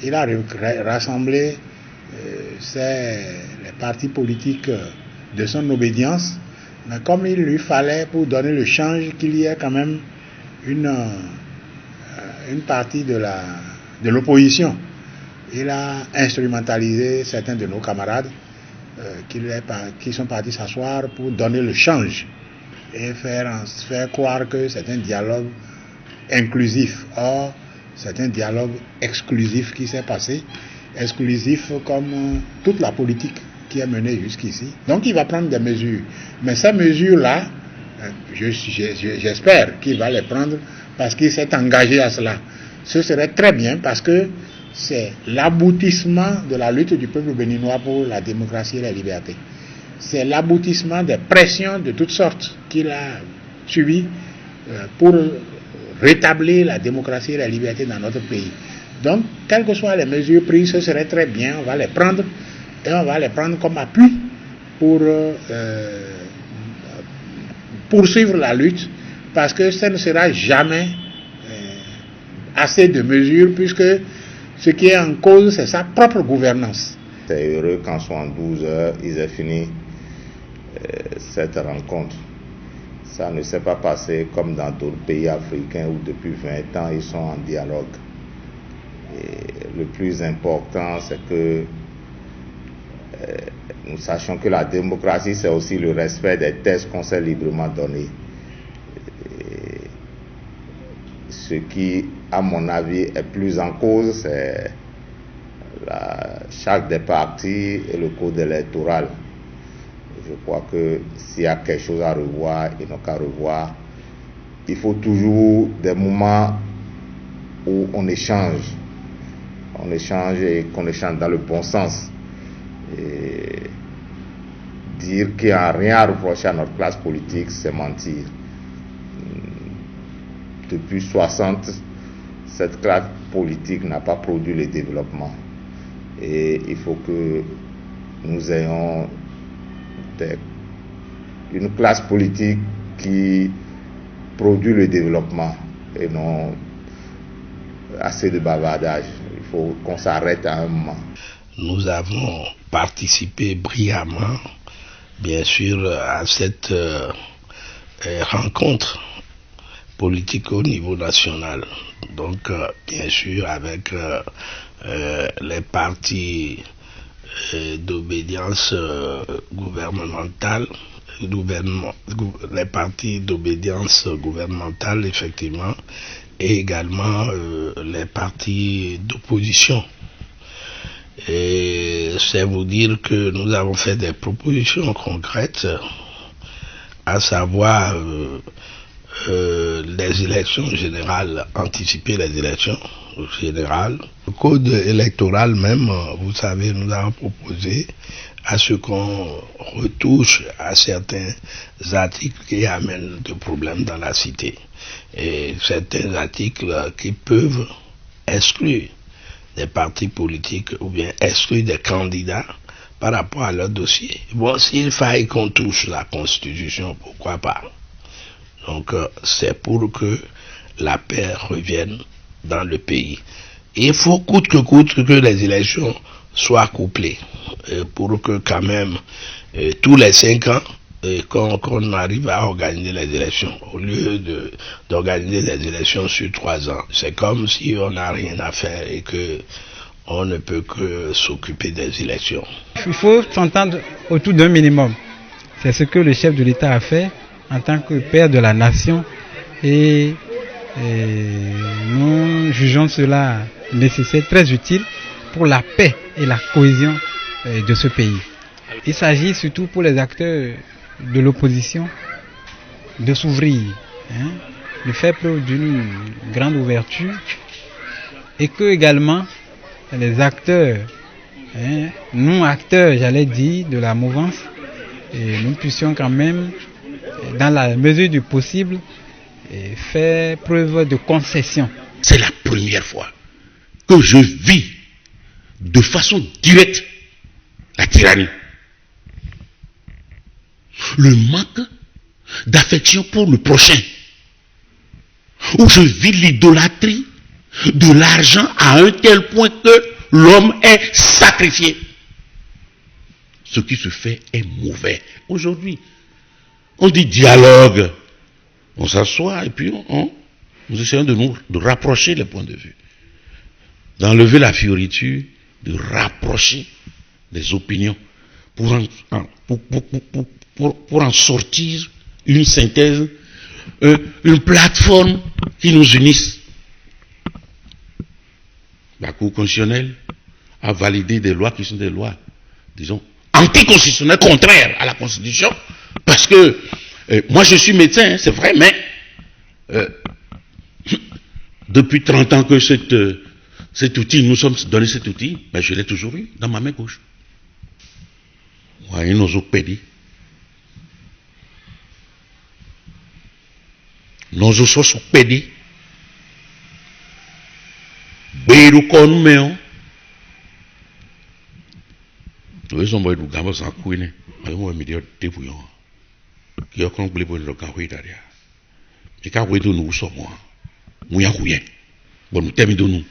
il a rassemblé les partis politiques de son obédience, mais comme il lui fallait pour donner le change qu'il y ait quand même une partie de l'opposition, il a instrumentalisé certains de nos camarades qui sont partis s'asseoir pour donner le change et faire croire que c'est un dialogue inclusif. Or, c'est un dialogue exclusif qui s'est passé, exclusif comme toute la politique qui est menée jusqu'ici. Donc il va prendre des mesures. Mais ces mesures-là, j'espère qu'il va les prendre parce qu'il s'est engagé à cela. Ce serait très bien parce que c'est l'aboutissement de la lutte du peuple béninois pour la démocratie et la liberté. C'est l'aboutissement des pressions de toutes sortes qu'il a subies pour rétablir la démocratie et la liberté dans notre pays. Donc, quelles que soient les mesures prises, ce serait très bien, on va les prendre et on va les prendre comme appui pour poursuivre la lutte, parce que ça ne sera jamais assez de mesures, puisque ce qui est en cause, c'est sa propre gouvernance. C'est heureux qu'en 72 heures, ils aient fini cette rencontre. Ça ne s'est pas passé comme dans d'autres pays africains où depuis 20 ans, ils sont en dialogue. Et le plus important, c'est que nous sachions que la démocratie, c'est aussi le respect des textes qu'on s'est librement donnés. Ce qui, à mon avis, est plus en cause, c'est la charte des partis et le code électoral. Je crois que s'il y a quelque chose à revoir, il n'y a qu'à revoir. Il faut toujours des moments où on échange et qu'on échange dans le bon sens. Et dire qu'il n'y a rien à reprocher à notre classe politique, c'est mentir. Depuis 60, cette classe politique n'a pas produit le développement. Et il faut que nous ayons une classe politique qui produit le développement et non assez de bavardage. Il faut qu'on s'arrête à un moment. Nous avons participé brillamment, bien sûr, à cette rencontre politique au niveau national. Donc, bien sûr, avec les partis d'obédience gouvernementale, les partis d'obédience gouvernementale, effectivement, et également les partis d'opposition. Et c'est vous dire que nous avons fait des propositions concrètes, à savoir les élections générales, anticiper les élections générales. Le code électoral même, vous savez, nous avons proposé à ce qu'on retouche à certains articles qui amènent des problèmes dans la cité. Et certains articles qui peuvent exclure des partis politiques ou bien exclure des candidats par rapport à leur dossier. Bon, s'il faille qu'on touche la Constitution, pourquoi pas? Donc, c'est pour que la paix revienne dans le pays. Et il faut coûte que les élections soient couplées, pour que quand même, tous les 5 ans, qu'on arrive à organiser les élections, au lieu d'organiser les élections sur 3 ans. C'est comme si on n'a rien à faire et que on ne peut que s'occuper des élections. Il faut s'entendre autour d'un minimum. C'est ce que le chef de l'État a fait en tant que père de la nation et nous jugeons cela nécessaire, très utile pour la paix et la cohésion de ce pays. Il s'agit surtout pour les acteurs de l'opposition de s'ouvrir, de faire preuve d'une grande ouverture et que également les acteurs, nous acteurs, j'allais dire, de la mouvance, et nous puissions quand même, dans la mesure du possible, faire preuve de concession. C'est la première fois que je vis de façon directe la tyrannie. Le manque d'affection pour le prochain. Où je vis l'idolâtrie de l'argent à un tel point que l'homme est sacrifié. Ce qui se fait est mauvais. Aujourd'hui, on dit dialogue. On s'assoit et puis nous essayons de rapprocher les points de vue. D'enlever la fioriture, de rapprocher les opinions pour en sortir une synthèse, une plateforme qui nous unisse. La Cour constitutionnelle a validé des lois qui sont des lois, disons, anticonstitutionnelles, contraires à la Constitution, parce que moi je suis médecin, hein, c'est vrai, mais depuis 30 ans que cet outil, nous sommes donné cet outil, ben je l'ai toujours eu dans ma main gauche. Moi, une osopédie. Nososopédie. Beirukon meo. Nous sommes boy du gamba sans couine. Mais moi, me dire t'es bouillon. Qui a qu'on voulait pour le café derrière. Et quand vous êtes nous sommes moi. Mouya couille. Bon, nous terminons nous.